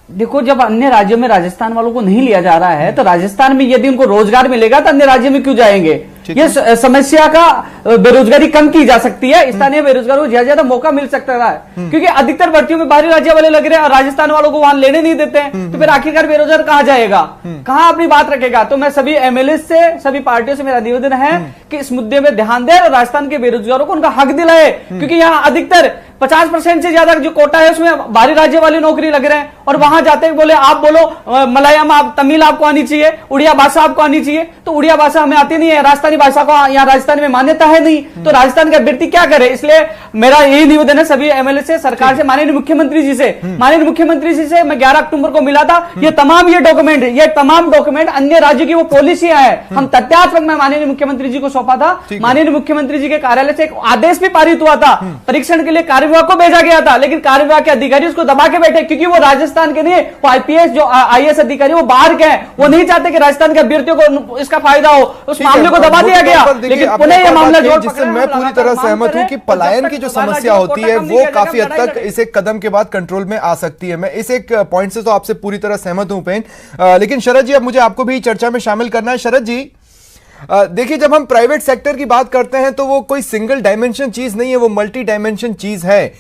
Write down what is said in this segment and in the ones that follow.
देखो, जब अन्य राज्यों में राजस्थान वालों को नहीं लिया जा रहा है तो राजस्थान में यदि उनको रोजगार मिलेगा तो अन्य राज्य में क्यों जाएंगे? ये समस्या का बेरोजगारी कम की जा सकती है, स्थानीय बेरोजगारों को ज्यादा ज्यादा मौका मिल सकता है, क्योंकि अधिकतर भर्तियों में बाहरी राज्य वाले लग रहे हैं और राजस्थान वालों को वहां लेने नहीं देते हैं, तो फिर आखिरकार बेरोजगार कहां जाएगा, कहां अपनी बात रखेगा? तो मैं सभी एमएलए से, सभी पार्टियों से मेरा निवेदन है कि इस मुद्दे में ध्यान दें और राजस्थान के बेरोजगारों को उनका हक दिलाए, क्योंकि यहाँ अधिकतर 50% से ज्यादा जो कोटा है उसमें बाहरी राज्य वाले नौकरी लग रहे हैं और वहां जाते हैं बोले आप बोलो मलयालम, आप तमिल आपको आनी चाहिए, उड़िया भाषा आपको आनी चाहिए, तो उड़िया भाषा हमें आती नहीं है, राजस्थानी भाषा को यहाँ राजस्थान में मान्यता है नहीं, तो राजस्थान का अभ्यर्थी क्या करे? इसलिए मेरा यही निवेदन है सभी एमएलए से, सरकार से, माननीय मुख्यमंत्री जी से, माननीय मुख्यमंत्री जी से मैं 11 अक्टूबर को मिला था, ये तमाम डॉक्यूमेंट अन्य राज्य की वो पॉलिसियां है, हम तथ्यात्मक में माननीय मुख्यमंत्री जी को सौंपा था, माननीय मुख्यमंत्री जी के कार्यालय से एक आदेश भी पारित हुआ था, परीक्षण के लिए कार्य विभाग को भेजा गया था, लेकिन कार्य विभाग के अधिकारी उसको दबा के बैठे, क्योंकि वो राजस्थान के नहीं, वो आईपीएस जो आईएएस अधिकारी वो बाहर के हैं, वो नहीं चाहते कि राजस्थान के अभ्यर्थियों को इसका फायदा हो, उस मामले को दबा दिया गया। लेकिन पुनः यह मामला जिससे मैं पूरी तरह सहमत हूं कि पलायन की जो समस्या होती है वो काफी हद तक इस एक कदम के बाद कंट्रोल में आ सकती है। मैं इस एक पॉइंट से तो आपसे पूरी तरह सहमत हूं पेन, लेकिन शरद जी अब मुझे आपको भी चर्चा में शामिल करना है। शरद जी देखिए, जब हम प्राइवेट सेक्टर की बात करते हैं तो वो कोई सिंगल डायमेंशन चीज नहीं है, वो मल्टी डायमेंशन चीज है,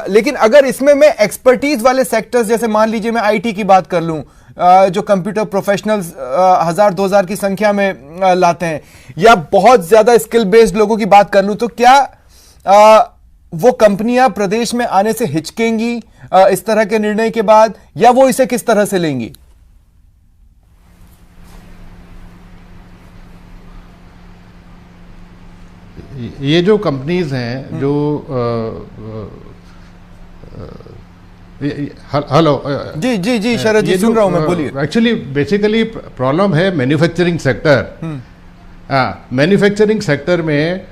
लेकिन अगर इसमें मैं एक्सपर्टीज वाले सेक्टर्स, जैसे मान लीजिए मैं आईटी की बात कर लूं, जो कंप्यूटर प्रोफेशनल्स 1000-2000 की संख्या में लाते हैं, या बहुत ज्यादा स्किल बेस्ड लोगों की बात कर लूं, तो क्या वो कंपनियां प्रदेश में आने से हिचकेंगी इस तरह के निर्णय के बाद, या वो इसे किस तरह से लेंगी? ये जो कंपनीज हैं जो हेलो जी जी जी शरद जी सुन रहा हूं मैं, बोलिए। एक्चुअली बेसिकली प्रॉब्लम है मैन्युफैक्चरिंग सेक्टर। मैन्युफैक्चरिंग सेक्टर में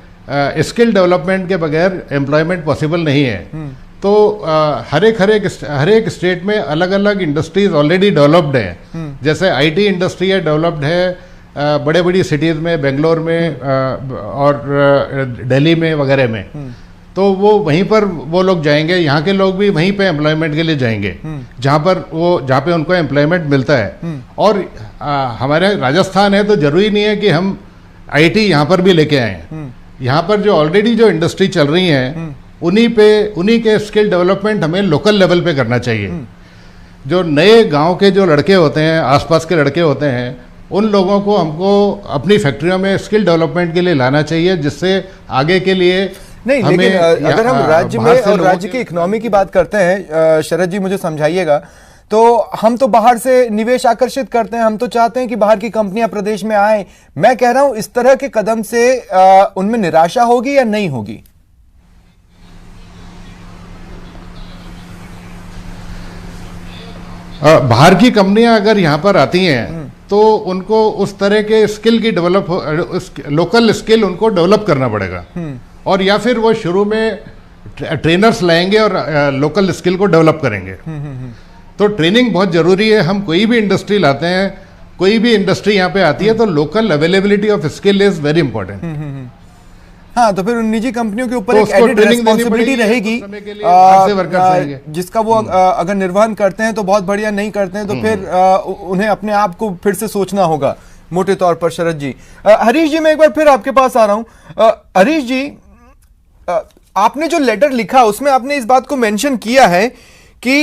स्किल डेवलपमेंट के बगैर एम्प्लॉयमेंट पॉसिबल नहीं है। तो हर एक स्टेट में अलग अलग इंडस्ट्रीज ऑलरेडी डेवलप्ड हैं, जैसे आईटी इंडस्ट्री है, डेवलप्ड है बड़े बड़ी सिटीज़ में, बेंगलोर में और दिल्ली में वगैरह में, तो वो वहीं पर वो लोग जाएंगे, यहाँ के लोग भी वहीं पे एम्प्लॉयमेंट के लिए जाएंगे जहाँ पे उनको एम्प्लॉयमेंट मिलता है। और हमारे राजस्थान है तो जरूरी नहीं है कि हम आईटी यहाँ पर भी लेके आए। यहाँ पर जो ऑलरेडी जो इंडस्ट्री चल रही है उन्हीं के स्किल डेवलपमेंट हमें लोकल लेवल पे करना चाहिए। जो नए गाँव के जो लड़के होते हैं, आसपास के लड़के होते हैं, उन लोगों को हमको अपनी फैक्ट्रियों में स्किल डेवलपमेंट के लिए लाना चाहिए, जिससे आगे के लिए नहीं। लेकिन अगर हम राज्य में और राज्य की इकोनॉमी की बात करते हैं, शरद जी मुझे समझाइएगा, तो हम तो बाहर से निवेश आकर्षित करते हैं, हम तो चाहते हैं कि बाहर की कंपनियां प्रदेश में आए। मैं कह रहा हूं इस तरह के कदम से उनमें निराशा होगी या नहीं होगी? बाहर की कंपनियां अगर यहाँ पर आती हैं तो उनको उस तरह के स्किल की लोकल स्किल उनको डेवलप करना पड़ेगा, और या फिर वो शुरू में ट्रेनर्स लाएंगे और लोकल स्किल को डेवलप करेंगे। तो ट्रेनिंग बहुत जरूरी है। हम कोई भी इंडस्ट्री लाते हैं, कोई भी इंडस्ट्री यहाँ पे आती है, तो local availability of skill is very important. हाँ, तो फिर उन निजी कंपनियों के ऊपर एक एडिड रिस्पॉन्सिबिलिटी रहेगी, जिसका वो अगर निर्वहन करते हैं तो बहुत बढ़िया, नहीं करते हैं तो फिर उन्हें अपने आप को फिर से सोचना होगा मोटे तौर पर। शरद जी, हरीश जी मैं एक बार फिर आपके पास आ रहा हूं। हरीश जी, आपने जो लेटर लिखा उसमें आपने इस बात को मेंशन किया है कि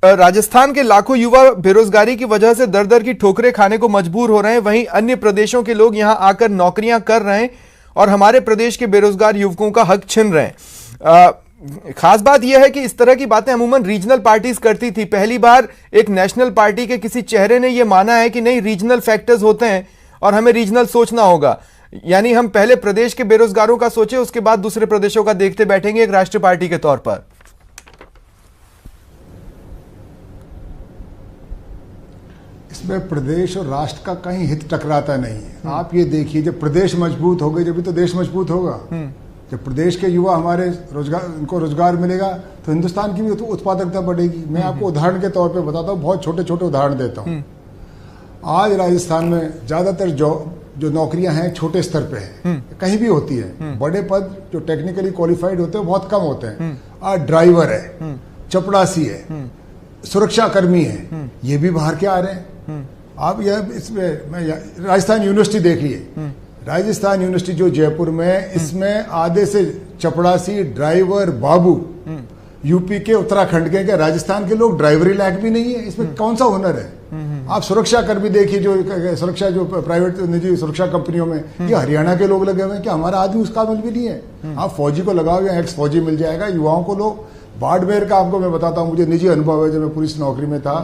राजस्थान के लाखों युवा बेरोजगारी की वजह से दर दर की ठोकरें खाने को मजबूर हो रहे हैं, वहीं अन्य प्रदेशों के लोग यहां आकर नौकरियां कर रहे हैं और हमारे प्रदेश के बेरोजगार युवकों का हक छिन रहे हैं। खास बात यह है कि इस तरह की बातें अमूमन रीजनल पार्टीज करती थी। पहली बार एक नेशनल पार्टी के किसी चेहरे ने यह माना है कि नहीं, रीजनल फैक्टर्स होते हैं और हमें रीजनल सोचना होगा, यानी हम पहले प्रदेश के बेरोजगारों का सोचे, उसके बाद दूसरे प्रदेशों का देखते बैठेंगे एक राष्ट्रीय पार्टी के तौर पर। इसमें प्रदेश और राष्ट्र का कहीं हित टकराता नहीं है। आप ये देखिए, जब प्रदेश मजबूत हो गए जब तो देश मजबूत होगा। जब प्रदेश के युवा हमारे उनको रोजगार मिलेगा तो हिंदुस्तान की भी तो उत्पादकता बढ़ेगी। मैं आपको उदाहरण के तौर पे बताता हूँ, बहुत छोटे छोटे उदाहरण देता हूँ। आज राजस्थान में ज्यादातर जो नौकरियां हैं छोटे स्तर पे हैं, कहीं भी होती है। बड़े पद जो टेक्निकली क्वालिफाइड होते हैं बहुत कम होते हैं। आज ड्राइवर है, चपड़ासी है, सुरक्षा कर्मी हैं, ये भी बाहर के आ रहे हैं। आप यह इसमें राजस्थान यूनिवर्सिटी देखिए, राजस्थान यूनिवर्सिटी जो जयपुर में, इसमें आधे से चपड़ासी, ड्राइवर, बाबू यूपी के, उत्तराखंड के, क्या राजस्थान के लोग ड्राइवरी लायक भी नहीं है? इसमें कौन सा हुनर है? आप सुरक्षा कर्मी देखिए, जो सुरक्षा जो प्राइवेट निजी सुरक्षा कंपनियों में, ये हरियाणा के लोग लगे हुए हैं। क्या हमारा आदमी उस काबिल भी नहीं है? आप फौजी को लगाओ या एक्स फौजी मिल जाएगा। युवाओं को लोग, बाड़मेर का आपको मैं बताता हूँ, मुझे निजी अनुभव है, जब मैं पुलिस नौकरी में था,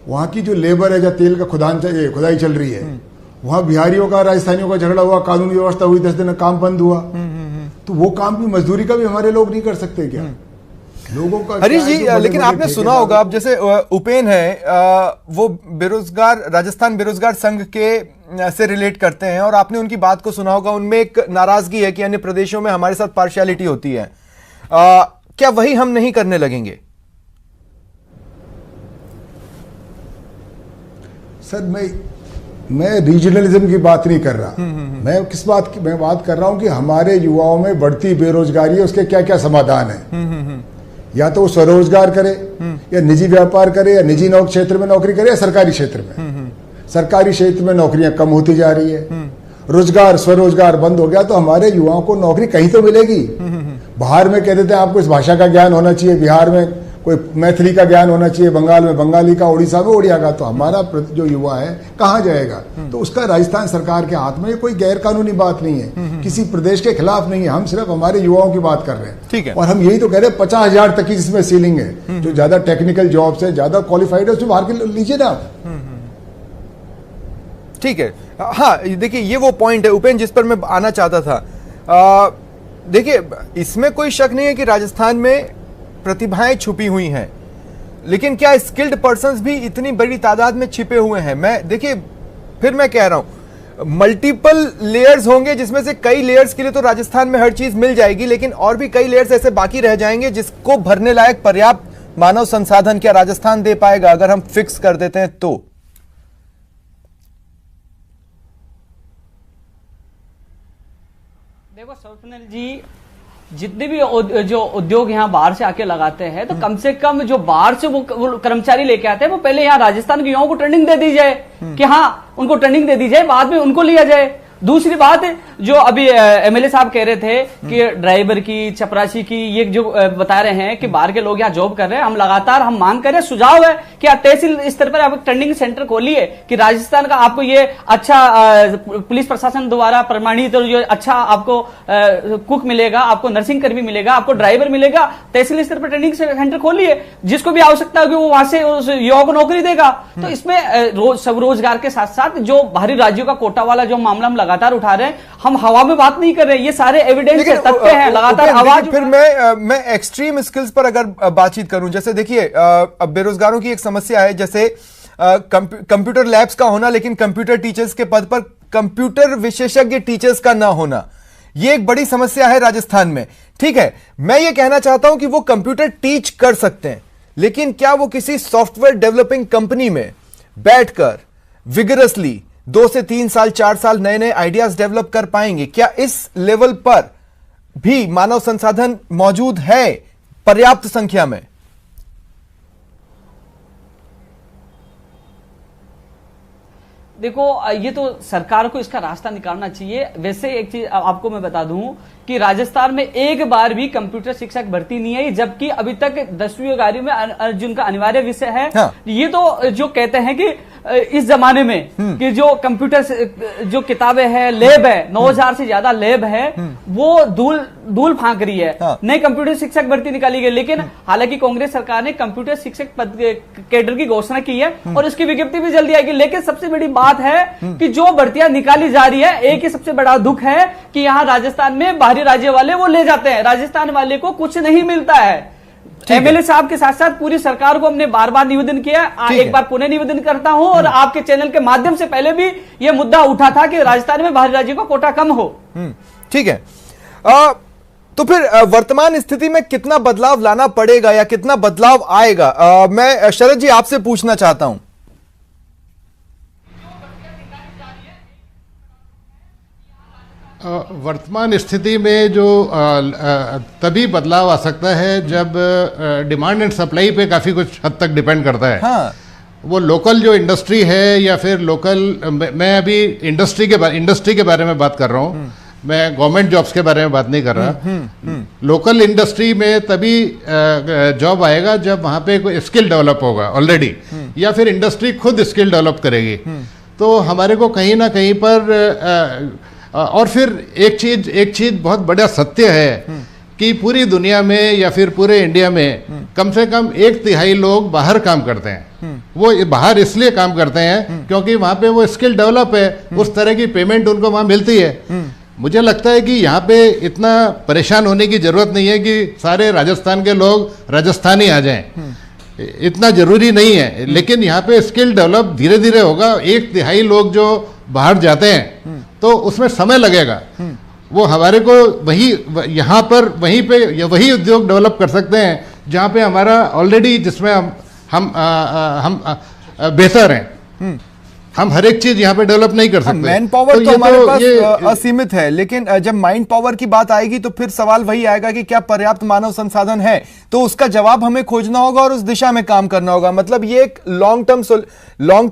वहां की जो लेबर है, जब तेल का खुदाई चल रही है, वहां बिहारियों का राजस्थानियों का झगड़ा हुआ, कानूनी व्यवस्था हुई, 10 दिन काम बंद हुआ, तो वो काम भी, मजदूरी का भी हमारे लोग नहीं कर सकते क्या? लोगों का हरीश जी, लेकिन आपने सुना होगा, अब जैसे उपेन है, वो बेरोजगार, राजस्थान बेरोजगार संघ के से रिलेट करते हैं, और आपने उनकी बात को सुना होगा, उनमें एक नाराजगी है कि अन्य प्रदेशों में हमारे साथ पार्शियलिटी होती है। क्या वही हम नहीं करने लगेंगे? सर, मैं रीजनलिज्म की बात नहीं कर रहा। मैं किस बात की मैं बात कर रहा हूं कि हमारे युवाओं में बढ़ती बेरोजगारी है, उसके क्या क्या समाधान है। या तो वो स्वरोजगार करे, या निजी व्यापार करे, या निजी क्षेत्र में नौकरी करे, या सरकारी क्षेत्र में। सरकारी क्षेत्र में नौकरियां कम होती जा रही है, रोजगार, स्वरोजगार बंद हो गया, तो हमारे युवाओं को नौकरी कहीं तो मिलेगी। बाहर में कह देते हैं आपको इस भाषा का ज्ञान होना चाहिए, बिहार में कोई मैथिली का ज्ञान होना चाहिए, बंगाल में बंगाली का, उड़ीसा में उड़िया का, तो हमारा जो युवा है कहाँ जाएगा? तो उसका राजस्थान सरकार के हाथ में, कोई गैर कानूनी बात नहीं है, किसी प्रदेश के खिलाफ नहीं है, हम सिर्फ हमारे युवाओं की बात कर रहे हैं। ठीक है। और हम यही तो कह रहे हैं, 50,000 तक की जिसमें सीलिंग है, जो ज्यादा टेक्निकल जॉब्स है, ज्यादा क्वालिफाइड है, उसमें बाहर के लीजिए ना आप। ठीक है। हाँ, देखिए, ये वो पॉइंट है उपेन जिस पर मैं आना चाहता था। देखिए, इसमें कोई शक नहीं है कि राजस्थान में प्रतिभाएं छुपी हुई हैं, लेकिन क्या स्किल्ड पर्संस भी इतनी बड़ी तादाद में छिपे हुए हैं? देखिए, फिर मैं कह रहा हूं, मल्टीपल लेयर्स होंगे, जिसमें से कई लेयर्स के लिए तो राजस्थान में हर चीज मिल जाएगी, लेकिन और भी कई लेयर्स ऐसे बाकी रह जाएंगे जिसको भरने लायक पर्याप्त मानव संसाधन क्या राजस्थान दे पाएगा अगर हम फिक्स कर देते हैं तो? देखो स्वप्निल जी, जितने भी जो उद्योग यहाँ बाहर से आके लगाते हैं, तो कम से कम जो बाहर से वो कर्मचारी लेके आते हैं, वो पहले यहाँ राजस्थान के युवाओं को ट्रेनिंग दे दी जाए कि हाँ, उनको ट्रेनिंग दे दी जाए, बाद में उनको लिया जाए। दूसरी बात, जो अभी एमएलए साहब कह रहे थे कि ड्राइवर की, चपरासी की, ये जो बता रहे हैं कि बाहर के लोग यहाँ जॉब कर रहे हैं, हम लगातार मांग कर रहे हैं, सुझाव है कि आप तहसील स्तर पर आप ट्रेनिंग सेंटर खोलिए कि राजस्थान का आपको ये अच्छा पुलिस प्रशासन द्वारा प्रमाणित जो अच्छा आपको कुक मिलेगा, आपको नर्सिंग कर्मी मिलेगा, आपको ड्राइवर मिलेगा। तहसील स्तर पर ट्रेनिंग सेंटर खोलिए, जिसको भी आवश्यकता होगी वो वहां से उस युवा को नौकरी देगा। तो इसमें स्वरोजगार के साथ साथ जो बाहरी राज्यों का कोटा वाला जो मामला हम लगातार उठा रहे हैं, हम हवा में बात नहीं कर रहे हैं, ये सारे एविडेंस है, तथ्य हैं, लगातार आवाज। फिर मैं एक्सट्रीम स्किल्स पर अगर बातचीत करूं, जैसे देखिए, अब बेरोजगारों की एक समस्या है, जैसे कंप्यूटर लैब्स का होना, लेकिन कंप्यूटर टीचर्स के पद पर कंप्यूटर विशेषज्ञ टीचर्स का ना होना, ये एक बड़ी समस्या है राजस्थान में। ठीक है, मैं ये कहना चाहता हूं कि वो कंप्यूटर टीच कर सकते हैं, लेकिन क्या वो किसी सॉफ्टवेयर डेवलपिंग कंपनी में बैठकर विगरसली 2 से 3 साल 4 साल नए नए आइडियाज डेवलप कर पाएंगे? क्या इस लेवल पर भी मानव संसाधन मौजूद है पर्याप्त संख्या में? देखो, ये तो सरकार को इसका रास्ता निकालना चाहिए। वैसे एक चीज आपको मैं बता दूं कि राजस्थान में एक बार भी कंप्यूटर शिक्षक भर्ती नहीं आई, जबकि अभी तक 10वीं 11वीं में जिनका अनिवार्य विषय है। हाँ। ये तो जो कहते हैं कि इस जमाने में कि जो कंप्यूटर जो किताबें हैं, लैब है, 9000 से ज्यादा लैब है, वो धूल फांक रही है। हाँ। नई कंप्यूटर शिक्षक भर्ती निकाली गई, लेकिन हालांकि कांग्रेस सरकार ने कंप्यूटर शिक्षक पद कैडर की घोषणा की है और उसकी विज्ञप्ति भी जल्दी आएगी। लेकिन सबसे बड़ी बात है कि जो भर्तियां निकाली जा रही है, एक ही सबसे बड़ा दुख है कि यहाँ राजस्थान में बाहरी राज्य वाले वो ले जाते हैं, राजस्थान वाले को कुछ नहीं मिलता है। एमएलए साहब के साथ साथ पूरी सरकार को हमने बार बार निवेदन किया, एक बार पुनः निवेदन करता हूं, और आपके चैनल के माध्यम से पहले भी यह मुद्दा उठा था कि राजस्थान में बाहरी राज्यों का कोटा कम हो। ठीक है, तो फिर वर्तमान स्थिति में कितना बदलाव लाना पड़ेगा या कितना बदलाव आएगा? मैं शरद जी आपसे पूछना चाहता हूं। वर्तमान स्थिति में जो तभी बदलाव आ सकता है जब डिमांड एंड सप्लाई पे काफ़ी कुछ हद तक डिपेंड करता है। हाँ। वो लोकल जो इंडस्ट्री है या फिर लोकल, मैं अभी इंडस्ट्री के बारे में बात कर रहा हूँ, मैं गवर्नमेंट जॉब्स के बारे में बात नहीं कर रहा। लोकल इंडस्ट्री में तभी जॉब आएगा जब वहाँ पे कोई स्किल डेवलप होगा ऑलरेडी, या फिर इंडस्ट्री खुद स्किल डेवलप करेगी। तो हमारे को कहीं ना कहीं पर और फिर एक चीज बहुत बड़ा सत्य है कि पूरी दुनिया में या फिर पूरे इंडिया में कम से कम 1/3 लोग बाहर काम करते हैं। वो बाहर इसलिए काम करते हैं क्योंकि वहाँ पे वो स्किल डेवलप है, उस तरह की पेमेंट उनको वहाँ मिलती है। मुझे लगता है कि यहाँ पे इतना परेशान होने की जरूरत नहीं है कि सारे राजस्थान के लोग राजस्थानी आ जाएं, इतना जरूरी नहीं है। लेकिन यहाँ पे स्किल डेवलप धीरे धीरे होगा। 1/3 लोग जो बाहर जाते हैं तो उसमें समय लगेगा। वो हमारे को यहाँ पर वही उद्योग डेवलप कर सकते हैं जहाँ पे हमारा ऑलरेडी, जिसमें हम बेहतर हैं। हम हर एक चीज यहाँ पे डेवलप नहीं कर सकते। मैन पावर तो हमारे पास असीमित है, लेकिन जब माइंड पावर की बात आएगी तो फिर सवाल वही आएगा कि क्या पर्याप्त मानव संसाधन है। तो उसका जवाब हमें खोजना होगा और उस दिशा में काम करना होगा। मतलब ये एक लॉन्ग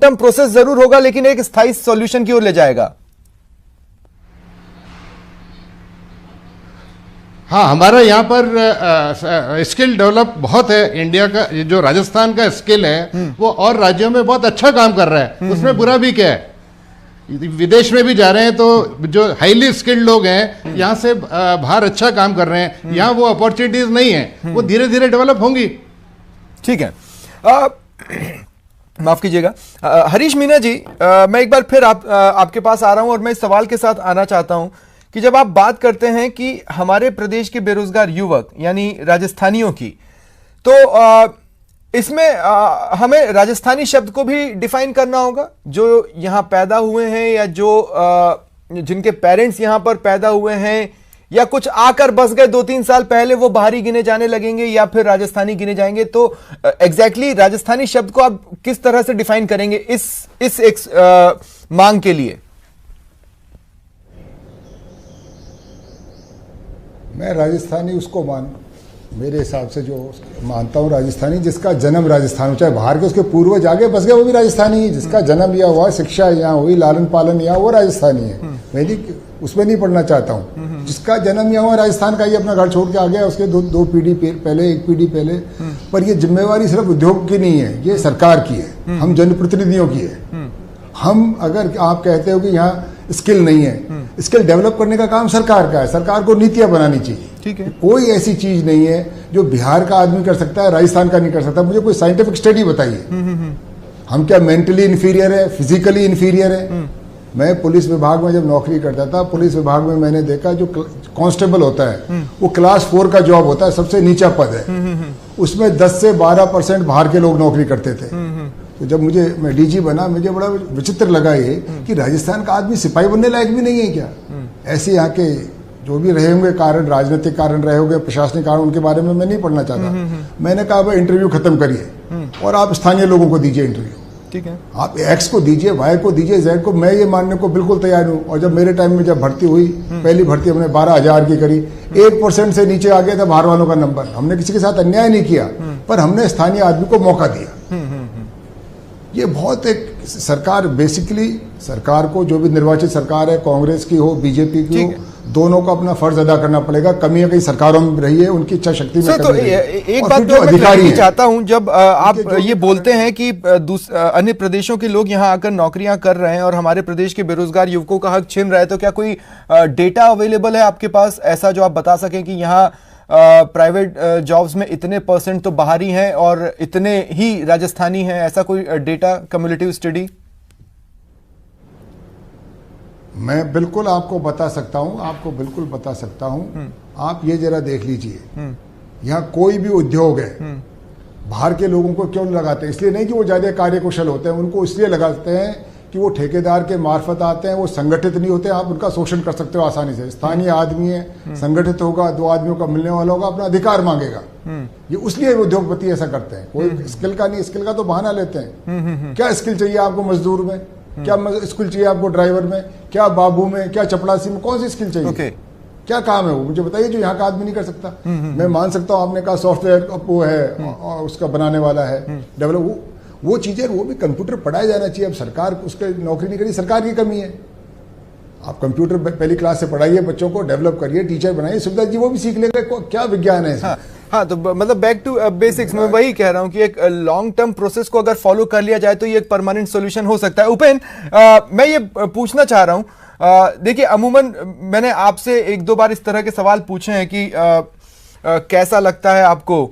टर्म प्रोसेस जरूर होगा, लेकिन एक स्थायी सॉल्यूशन की ओर ले जाएगा। हाँ, हमारा यहाँ पर स्किल डेवलप बहुत है। इंडिया का जो राजस्थान का स्किल है वो और राज्यों में बहुत अच्छा काम कर रहा है, उसमें बुरा भी क्या है। विदेश में भी जा रहे हैं तो जो हाईली स्किल्ड लोग हैं यहाँ से बाहर अच्छा काम कर रहे हैं। यहाँ वो अपॉर्चुनिटीज नहीं है, वो धीरे धीरे डेवलप होंगी। ठीक है, माफ कीजिएगा हरीश मीना जी, मैं एक बार फिर आपके पास आ रहा हूं और मैं इस सवाल के साथ आना चाहता हूं कि जब आप बात करते हैं कि हमारे प्रदेश के बेरोजगार युवक यानी राजस्थानियों की, तो इसमें हमें राजस्थानी शब्द को भी डिफाइन करना होगा। जो यहां पैदा हुए हैं या जो जिनके पेरेंट्स यहां पर पैदा हुए हैं, या कुछ आकर बस गए 2-3 साल पहले, वो बाहरी गिने जाने लगेंगे या फिर राजस्थानी गिने जाएंगे। तो एग्जैक्टली राजस्थानी शब्द को आप किस तरह से डिफाइन करेंगे इस एक मांग के लिए? मैं राजस्थानी उसको मेरे हिसाब से जो मानता हूँ राजस्थानी जिसका जन्म राजस्थान, चाहे बाहर के उसके पूर्वज आगे बस गए वो भी राजस्थानी है। जिसका जन्म यहाँ हुआ, शिक्षा यहाँ हुई, लालन पालन यहाँ, वो राजस्थानी है। मैं उसमें नहीं पढ़ना चाहता हूँ। जिसका जन्म यहाँ हुआ राजस्थान का, ये अपना घर छोड़ के आ गया, उसके दो पीढ़ी पहले, एक पीढ़ी पहले। पर ये जिम्मेवारी सिर्फ उद्योग की नहीं है, ये सरकार की है, हम जनप्रतिनिधियों की है। हम अगर आप कहते हो कि यहाँ स्किल नहीं है, स्किल डेवलप करने का काम सरकार का है। सरकार को नीतियां बनानी चाहिए। ठीक है, कोई ऐसी चीज नहीं है जो बिहार का आदमी कर सकता है, राजस्थान का नहीं कर सकता। मुझे कोई साइंटिफिक स्टडी बताइए। हम क्या मेंटली इन्फीरियर है, फिजिकली इन्फीरियर है? मैं पुलिस विभाग में जब नौकरी करता था, पुलिस विभाग में मैंने देखा जो कांस्टेबल होता है वो क्लास 4 का जॉब होता है, सबसे नीचा पद है। उसमें 10 से 12% बाहर के लोग नौकरी करते थे। तो जब मैं डीजी बना, मुझे बड़ा विचित्र लगा ये कि राजस्थान का आदमी सिपाही बनने लायक भी नहीं है क्या? ऐसे यहाँ के जो भी रहे होंगे कारण, राजनीतिक कारण रहे होंगे, प्रशासनिक कारण, उनके बारे में मैं नहीं पढ़ना चाहता। मैंने कहा भाई इंटरव्यू खत्म करिए और आप स्थानीय लोगों को दीजिए इंटरव्यू। ठीक है, आप एक्स को दीजिए, वाई को दीजिए, जेड को। मैं ये मानने को बिल्कुल तैयार हूँ। और जब मेरे टाइम में जब भर्ती हुई, पहली भर्ती हमने 12,000 की करी, 1% से नीचे आ गया था बाहर वालों का नंबर। हमने किसी के साथ अन्याय नहीं किया, पर हमने स्थानीय आदमी को मौका दिया। ये बहुत एक सरकार, बेसिकली सरकार को, जो भी निर्वाचित सरकार है, कांग्रेस की हो, बीजेपी की हो, दोनों को अपना फर्ज अदा करना पड़ेगा। कमियां कई सरकारों में रही है, उनकी इच्छा शक्ति में तो एक बात जो अधिकारी चाहता हूं, जब आप ये बोलते हैं कि अन्य प्रदेशों के लोग यहां आकर नौकरियां कर रहे हैं और हमारे प्रदेश के बेरोजगार युवकों का हक छीन रहे हैं, तो क्या कोई डेटा अवेलेबल है आपके पास ऐसा जो आप बता सकें कि यहाँ प्राइवेट जॉब्स में इतने % तो बाहरी हैं और इतने ही राजस्थानी हैं? ऐसा कोई डेटा, कम्युलेटिव स्टडी? मैं बिल्कुल आपको बता सकता हूं, आप ये जरा देख लीजिए। यहाँ कोई भी उद्योग है, बाहर के लोगों को क्यों लगाते हैं? इसलिए नहीं कि वो ज्यादा कार्यकुशल होते हैं, उनको इसलिए लगाते हैं कि वो ठेकेदार के मार्फत आते हैं, वो संगठित नहीं होते, आप उनका शोषण कर सकते हो आसानी से। स्थानीय आदमी है, संगठित होगा, 2 आदमियों का मिलने वाला होगा, अपना अधिकार मांगेगा। ये इसलिए उद्योगपति ऐसा करते हैं। कोई स्किल का नहीं, स्किल का तो बहाना लेते हैं। क्या स्किल चाहिए आपको मजदूर में? क्या स्किल चाहिए आपको ड्राइवर में, क्या बाबू में, क्या चपड़ासी में, कौन सी स्किल चाहिए? क्या काम है वो मुझे बताइए, जो यहाँ का आदमी नहीं कर सकता। मैं मान सकता हूँ आपने कहा सॉफ्टवेयर वो है और उसका बनाने वाला है डेवलप, वो चीजें, वो भी कंप्यूटर पढ़ाया जाना चाहिए। अब सरकार उसके नौकरी नहीं करी, सरकार की कमी है। आप कंप्यूटर पहली क्लास से पढ़ाइए, बच्चों को डेवलप करिए, टीचर बनाइए, सुविधा जी वो भी सीख लेंगे। क्या विज्ञान है इसमें? हाँ, तो मतलब बैक टू बेसिक्स में वही कह रहा हूं कि एक लॉन्ग टर्म प्रोसेस को अगर फॉलो कर लिया जाए तो ये एक परमानेंट सॉल्यूशन हो सकता है। उपेन, मैं ये पूछना चाह रहा हूं, देखिए अमूमन मैंने आपसे एक दो बार इस तरह के सवाल पूछे हैं कि कैसा लगता है आपको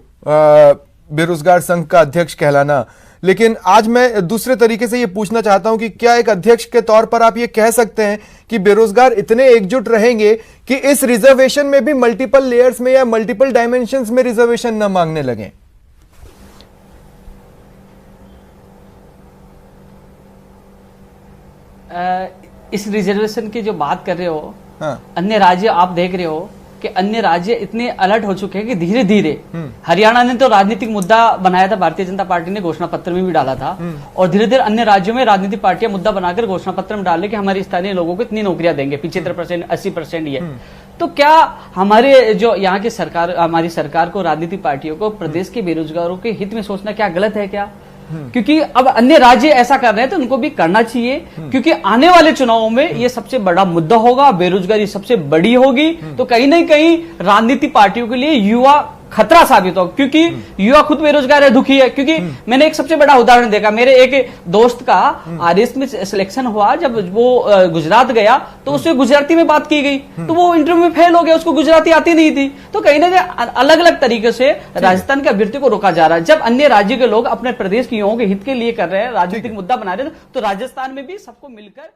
बेरोजगार संघ का अध्यक्ष कहलाना, लेकिन आज मैं दूसरे तरीके से ये पूछना चाहता हूं कि क्या एक अध्यक्ष के तौर पर आप ये कह सकते हैं कि बेरोजगार इतने एकजुट रहेंगे कि इस रिजर्वेशन में भी मल्टीपल लेयर्स में या मल्टीपल डायमेंशंस में रिजर्वेशन न मांगने लगे? इस रिजर्वेशन की जो बात कर रहे हो, हाँ। अन्य राज्य आप देख रहे हो कि अन्य राज्य इतने अलर्ट हो चुके हैं कि धीरे धीरे हरियाणा ने तो राजनीतिक मुद्दा बनाया था, भारतीय जनता पार्टी ने घोषणा पत्र में भी डाला था, और धीरे धीरे अन्य राज्यों में राजनीतिक पार्टियां मुद्दा बनाकर घोषणा पत्र में डाले कि हमारे स्थानीय लोगों को इतनी नौकरियां देंगे, 75% 80% ये। तो क्या हमारे जो यहाँ की सरकार, हमारी सरकार को, राजनीतिक पार्टियों को प्रदेश के बेरोजगारों के हित में सोचना क्या गलत है क्या? क्योंकि अब अन्य राज्य ऐसा कर रहे हैं तो उनको भी करना चाहिए, क्योंकि आने वाले चुनावों में ये सबसे बड़ा मुद्दा होगा, बेरोजगारी सबसे बड़ी होगी। तो कहीं ना कहीं राजनीतिक पार्टियों के लिए युवा खतरा साबित होगा, क्योंकि युवा खुद बेरोजगार है, दुखी है। क्योंकि मैंने एक सबसे बड़ा उदाहरण देखा, मेरे एक दोस्त का आरएस में सिलेक्शन हुआ, जब वो गुजरात गया तो उससे गुजराती में बात की गई, तो वो इंटरव्यू में फेल हो गया, उसको गुजराती आती नहीं थी। तो कहीं ना कहीं अलग अलग तरीके से राजस्थान के अभ्यर्थी को रोका जा रहा है। जब अन्य राज्य के लोग अपने प्रदेश के युवाओं के हित के लिए कर रहे हैं, राजनीतिक मुद्दा बना रहे हैं, तो राजस्थान में भी सबको मिलकर